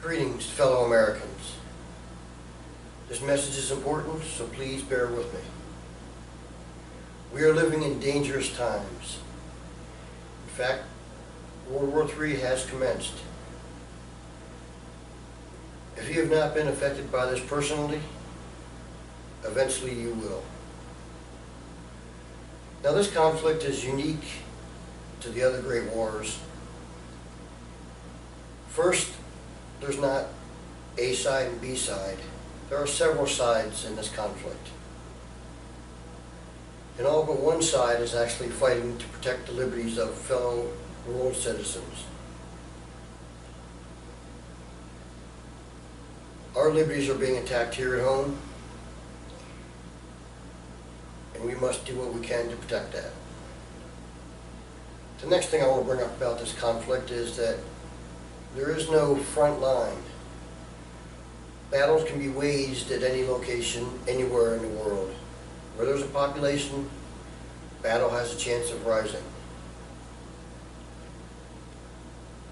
Greetings, fellow Americans. This message is important, so please bear with me. We are living in dangerous times. In fact, World War III has commenced. If you have not been affected by this personally, eventually you will. Now, this conflict is unique to the other great wars. First, there's not A side and B side. There are several sides in this conflict. And all but one side is actually fighting to protect the liberties of fellow world citizens. Our liberties are being attacked here at home, and we must do what we can to protect that. The next thing I want to bring up about this conflict is that there is no front line. Battles can be waged at any location, anywhere in the world. Where there's a population, battle has a chance of rising.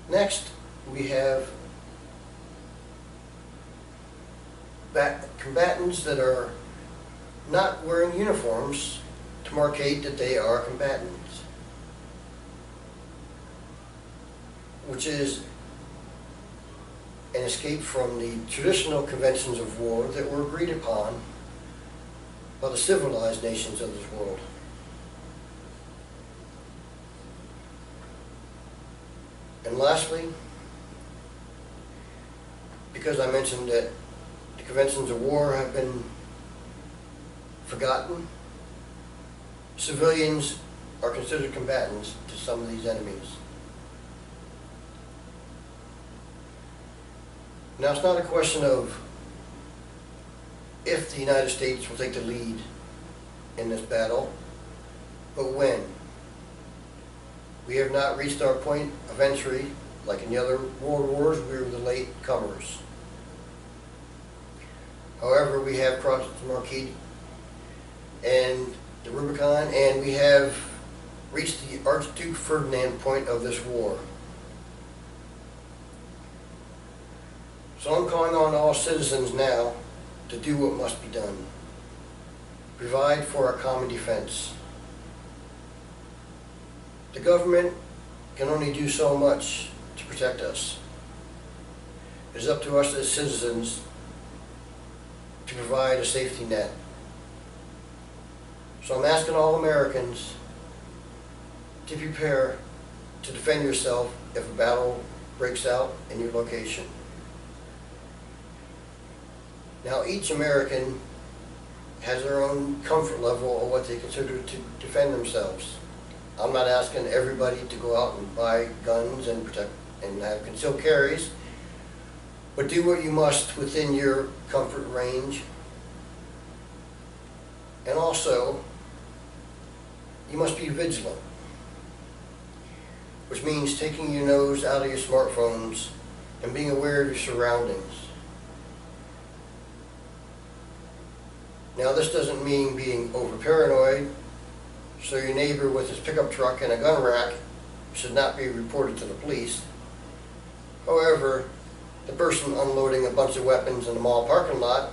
Next, we have combatants that are not wearing uniforms to markate that they are combatants, which is an escape from the traditional conventions of war that were agreed upon by the civilized nations of this world. And lastly, because I mentioned that the conventions of war have been forgotten, civilians are considered combatants to some of these enemies. Now, it's not a question of if the United States will take the lead in this battle, but when. We have not reached our point of entry. Like in the other world wars, we were the late comers. However, we have crossed the Marquis and the Rubicon, and we have reached the Archduke Ferdinand point of this war. So I'm calling on all citizens now to do what must be done. Provide for our common defense. The government can only do so much to protect us. It is up to us as citizens to provide a safety net. So I'm asking all Americans to prepare to defend yourself if a battle breaks out in your location. Now, each American has their own comfort level of what they consider to defend themselves. I'm not asking everybody to go out and buy guns and protect and have concealed carries, but do what you must within your comfort range. And also, you must be vigilant, which means taking your nose out of your smartphones and being aware of your surroundings. Now, this doesn't mean being over paranoid, so your neighbor with his pickup truck and a gun rack should not be reported to the police. However, the person unloading a bunch of weapons in the mall parking lot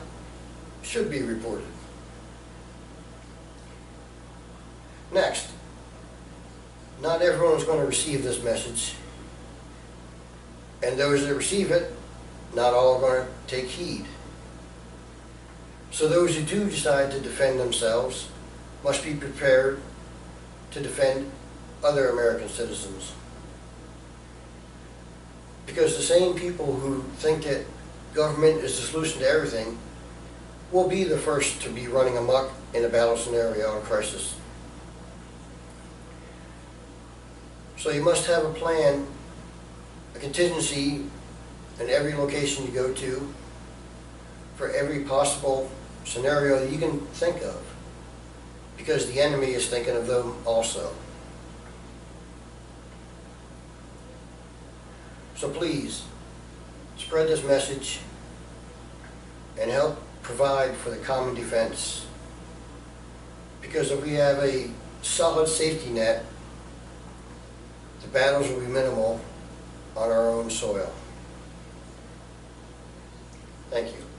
should be reported. Next, not everyone is going to receive this message, and those that receive it, not all are going to take heed. So those who do decide to defend themselves must be prepared to defend other American citizens. Because the same people who think that government is the solution to everything will be the first to be running amok in a battle scenario or crisis. So you must have a plan, a contingency in every location you go to for every possible scenario that you can think of, because the enemy is thinking of them also. So please, spread this message and help provide for the common defense, because if we have a solid safety net, the battles will be minimal on our own soil. Thank you.